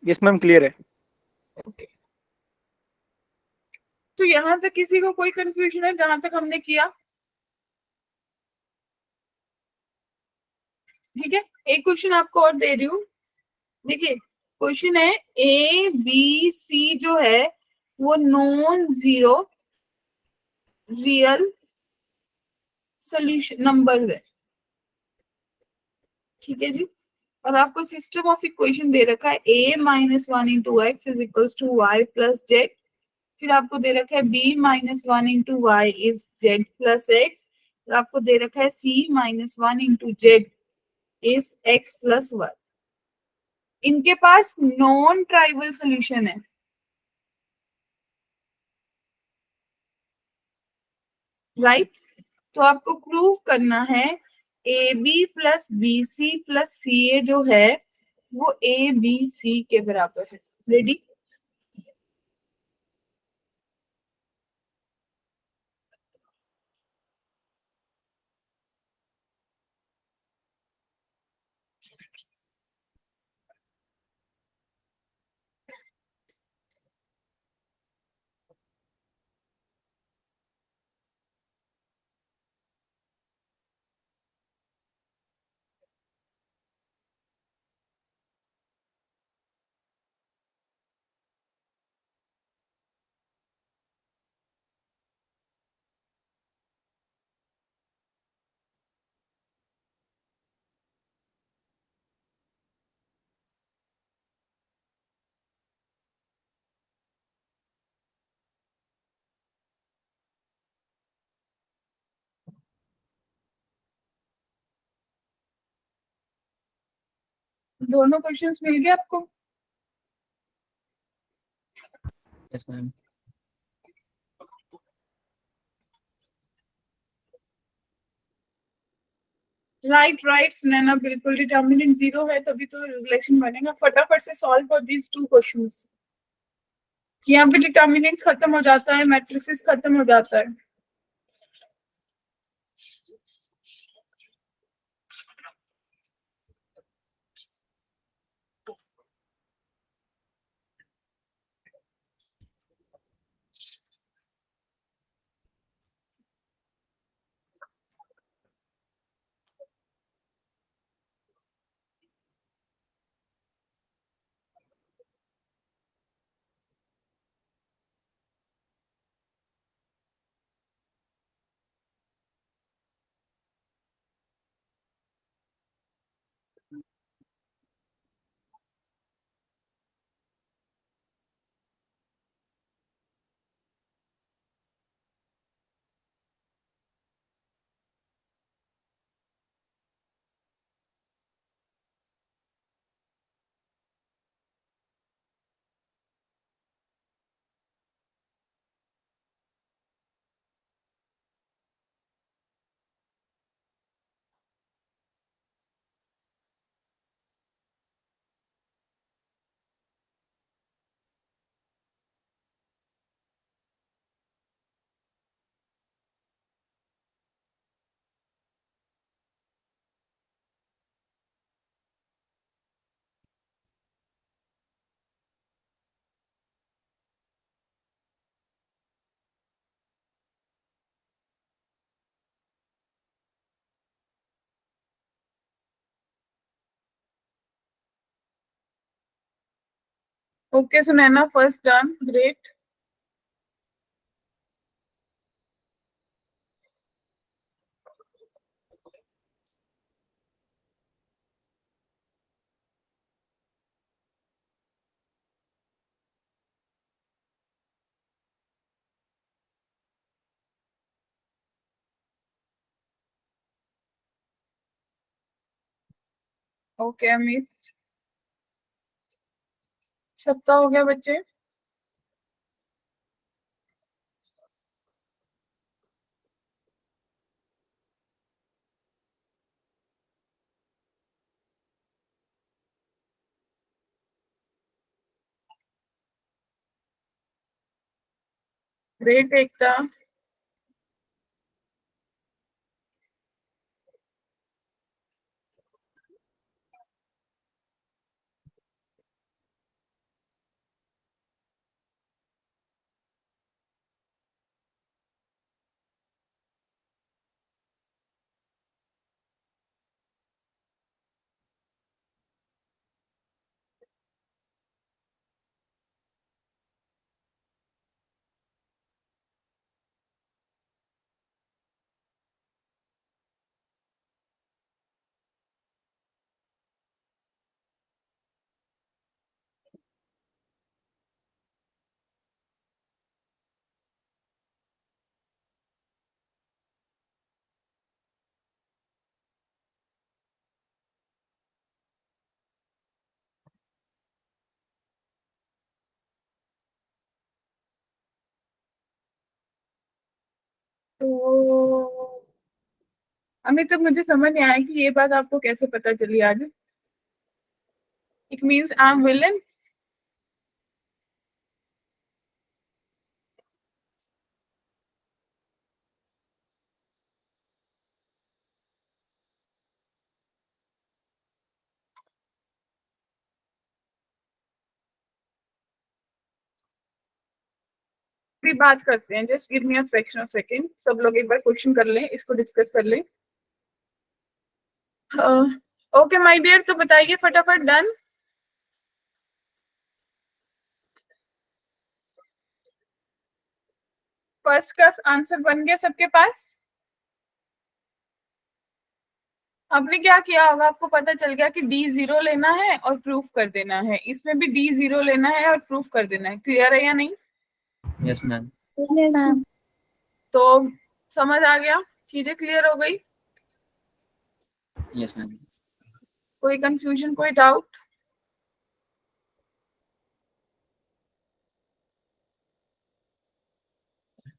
यस मैम क्लियर है। ओके। तो यहां तक किसी को कोई कंफ्यूजन है जहां तक हमने किया? ठीक है, एक क्वेश्चन आपको और दे रही हूँ। देखिए क्वेश्चन है, ए बी सी जो है वो non zero real solution numbers है, ठीक है जी। और आपको सिस्टम ऑफ इक्वेशन दे रखा है a-1 * x = y + z। फिर आपको दे रखा है b-1 * y is z + x। और आपको दे रखा है c-1 * z is x + y। इनके पास नॉन ट्राइवल सोल्यूशन है, राइट। तो आपको प्रूव करना है A B plus B C plus C A जो है वो ए बी सी के बराबर है। रेडी? दोनों क्वेश्चंस मिल गए आपको? Yes ma'am. Right right Sunaina, बिल्कुल डिटर्मिनेंट जीरो है तभी तो रिलेशन बनेगा। फटाफट से solve for these two questions. यहाँ पे डिटर्मिनेंट्स खत्म हो जाता है, मैट्रिसेस खत्म हो जाता है। Okay Sunaina, first done, great. Okay Amit, सबका हो गया बच्चे? ग्रेट एकता. तो अमित, तब मुझे समझ नहीं आया कि ये बात आपको कैसे पता चली आज. It means I am villain. भी बात करते हैं, just give me a fraction of second. सब लोग एक बार क्वेश्चन कर लें, इसको डिस्कस कर लें. ओके माय डियर, तो बताइए फटाफट. डन. फर्स्ट का आंसर बन गया सबके पास. आपने क्या किया होगा, आपको पता चल गया कि डी 0 लेना है और प्रूफ कर देना है. इसमें भी डी 0 लेना है और प्रूफ कर देना है. क्लियर है या नहीं? Yes ma'am. मैम. तो समझ आ गया, चीजें क्लियर हो गई? Yes ma'am. कोई कंफ्यूजन, कोई डाउट?